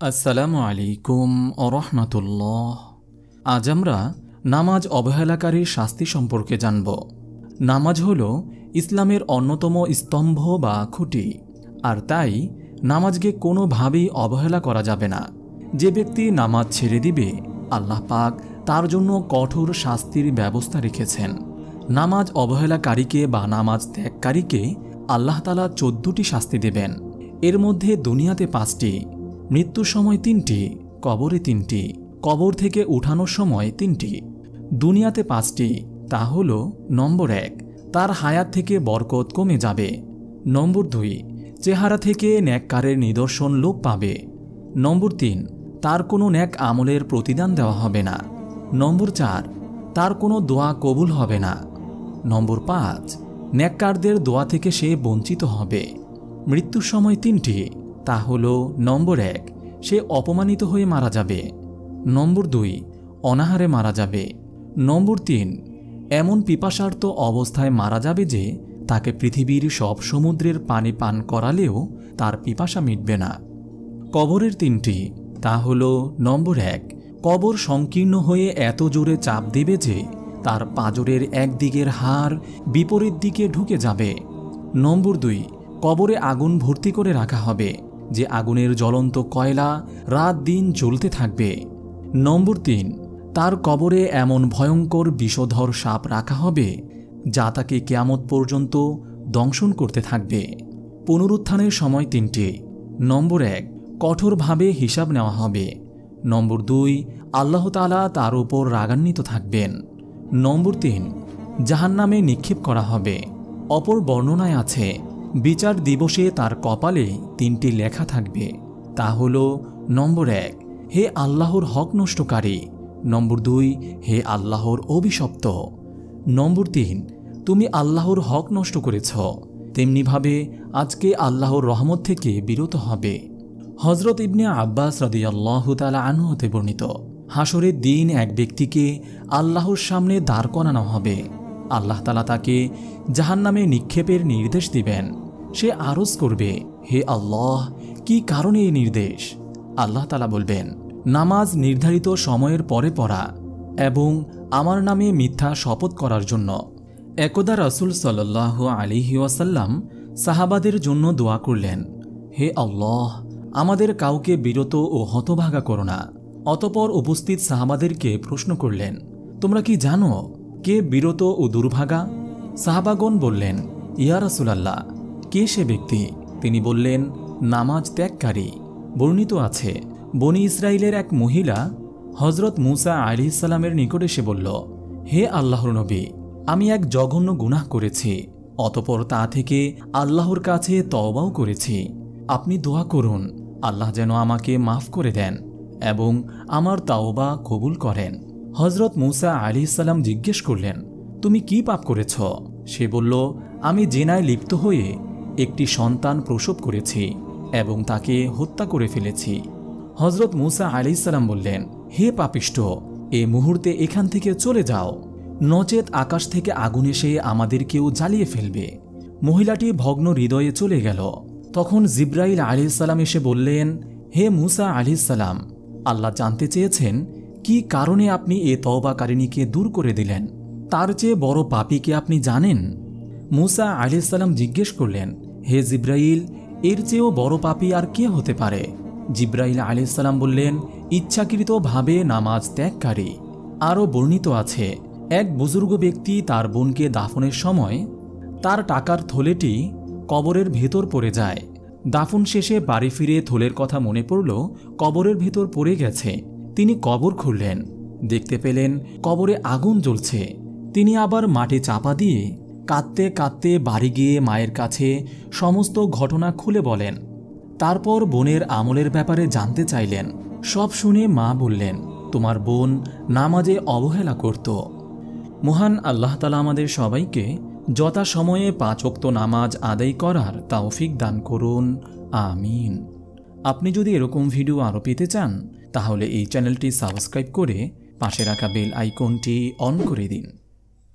আসসালামু আলাইকুম ওরহমাতুল্লাহ। আজ আমরা নামাজ অবহেলাকারীর শাস্তি সম্পর্কে জানব। নামাজ হল ইসলামের অন্যতম স্তম্ভ বা খুঁটি, আর তাই নামাজকে কোনোভাবেই অবহেলা করা যাবে না। যে ব্যক্তি নামাজ ছেড়ে দিবে, আল্লাহ পাক তার জন্য কঠোর শাস্তির ব্যবস্থা রেখেছেন। নামাজ অবহেলাকারীকে বা নামাজ ত্যাগকারীকে আল্লাহ তাআলা 14টি শাস্তি দেবেন। এর মধ্যে দুনিয়াতে 5টি, মৃত্যুর সময় 3টি, কবরে 3টি, কবর থেকে উঠানোর সময় 3টি। দুনিয়াতে 5টি, তা হল নম্বর 1, তার হায়াত থেকে বরকত কমে যাবে। নম্বর 2, চেহারা থেকে নেককারের নিদর্শন লোপ পাবে। নম্বর 3, তার কোনো নেক আমলের প্রতিদান দেওয়া হবে না। নম্বর 4, তার কোনো দোয়া কবুল হবে না। নম্বর 5, নেককারদের দোয়া থেকে সে বঞ্চিত হবে। মৃত্যুর সময় 3টি, তা হল নম্বর 1, সে অপমানিত হয়ে মারা যাবে। নম্বর 2, অনাহারে মারা যাবে। নম্বর 3, এমন পিপাসার্ত অবস্থায় মারা যাবে যে তাকে পৃথিবীর সব সমুদ্রের পানি পান করালেও তার পিপাসা মিটবে না। কবরের 3টি, তা হল নম্বর 1, কবর সংকীর্ণ হয়ে এত জোরে চাপ দেবে যে তার পাঁজরের একদিকের হাড় বিপরীত দিকে ঢুকে যাবে। নম্বর 2, কবরে আগুন ভর্তি করে রাখা হবে, যে আগুনের জ্বলন্ত কয়লা রাত দিন জ্বলতে থাকবে। নম্বর 3, তার কবরে এমন ভয়ঙ্কর বিষধর সাপ রাখা হবে যা তাকে কিয়ামত পর্যন্ত দংশন করতে থাকবে। পুনরুত্থানের সময় 3টি। নম্বর 1, কঠোরভাবে হিসাব নেওয়া হবে। নম্বর 2, আল্লাহ তাআলা তার উপর রাগান্বিত থাকবেন। নম্বর 3, জাহান্নামে নিক্ষেপ করা হবে। অপর বর্ণনায় আছে, বিচার দিবসে তার কপালে 3টি লেখা থাকবে, তা হল নম্বর 1, হে আল্লাহর হক নষ্টকারী। নম্বর 2, হে আল্লাহর অভিশপ্ত। নম্বর 3, তুমি আল্লাহর হক নষ্ট করেছ, তেমনিভাবে আজকে আল্লাহর রহমত থেকে বিরত হবে। হযরত ইবনে আব্বাস রাদিয়াল্লাহু তাআলা আনহু হতে বর্ণিত, হাসরের দিন এক ব্যক্তিকে আল্লাহর সামনে দাঁড় করানো হবে। আল্লাহ তাআলা তাকে জাহান্নামে নিক্ষেপের নির্দেশ দিবেন। সে আরজ করবে, হে আল্লাহ, কি কারণে এই নির্দেশ? আল্লাহ তাআলা বলবেন, নামাজ নির্ধারিত সময়ের পরে পড়া এবং আমার নামে মিথ্যা শপথ করার জন্য। একদা রাসূল সাল্লাল্লাহু আলাইহি ওয়াসাল্লাম সাহাবাদের জন্য দোয়া করলেন, হে আল্লাহ, আমাদের কাউকে বিরত ও হতভাগা করো না। অতঃপর উপস্থিত সাহাবাদেরকে প্রশ্ন করলেন, তোমরা কি জানো কে বিরত ও দুর্ভাগা? সাহাবাগণ বললেন, ইয়া রাসূলাল্লাহ, কে সে ব্যক্তি? তিনি বললেন, নামাজ ত্যাগকারী। বর্ণিত আছে, বনী ইসরাইলের এক মহিলা হযরত মূসা আলাইহিস সালামের নিকট এসে বলল, হে আল্লাহর নবী, আমি এক জঘন্য গুনাহ করেছি, অতঃপর তা থেকে আল্লাহর কাছে তওবাও করেছি। আপনি দোয়া করুন, আল্লাহ যেন আমাকে মাফ করে দেন এবং আমার তাওবা কবুল করেন। হযরত মূসা আলাইহিস সালাম জিজ্ঞেস করলেন, তুমি কি পাপ করেছ? সে বলল, আমি জিনায় লিপ্ত হয়ে একটি সন্তান প্রসব করেছি এবং তাকে হত্যা করে ফেলেছি। হযরত মূসা আলাইহিস সালাম বললেন, হে পাপিষ্ঠ, এ মুহূর্তে এখান থেকে চলে যাও, নচেত আকাশ থেকে আগুন এসে আমাদেরকেও জ্বালিয়ে ফেলবে। মহিলাটি ভগ্ন হৃদয়ে চলে গেল। তখন জিবরাইল আলাইহিস সালাম এসে বললেন, হে মূসা আলাইহিস সালাম, আল্লাহ জানতে চেয়েছেন কি কারণে আপনি এ তওবাকারিণীকে দূর করে দিলেন। তার চেয়ে বড় পাপীকে আপনি জানেন? মূসা আলাইহিস সালাম জিজ্ঞেস করলেন, হে জিবরাইল, এর চেয়েও বড় পাপী আর কে হতে পারে? জিবরাইল আলাইহিস সালাম বললেন, ইচ্ছাকৃতভাবে নামাজ ত্যাগকারী। আরও বর্ণিত আছে, এক বুজুর্গ ব্যক্তি তার বোনকে দাফনের সময় তার টাকার থলেটি কবরের ভেতর পড়ে যায়। দাফন শেষে বাড়ি ফিরে থলের কথা মনে পড়ল কবরের ভেতর পড়ে গেছে। তিনি কবর খুঁড়লেন, দেখতে পেলেন কবরে আগুন জ্বলছে। তিনি আবার মাটি চাপা দিয়ে কাঁদতে কাঁদতে বাড়ি গিয়ে মায়ের কাছে সমস্ত ঘটনা খুলে বলেন। তারপর বোনের আমলের ব্যাপারে জানতে চাইলেন। সব শুনে মা বললেন, তোমার বোন নামাজে অবহেলা করত। মহান আল্লাহ তাআলা আমাদের সবাইকে যথাসময়ে 5 ওয়াক্ত নামাজ আদায় করার তৌফিক দান করুন, আমিন। আপনি যদি এরকম ভিডিও আরও পেতে চান, তাহলে এই চ্যানেলটি সাবস্ক্রাইব করে পাশে রাখা বেল আইকনটি অন করে দিন।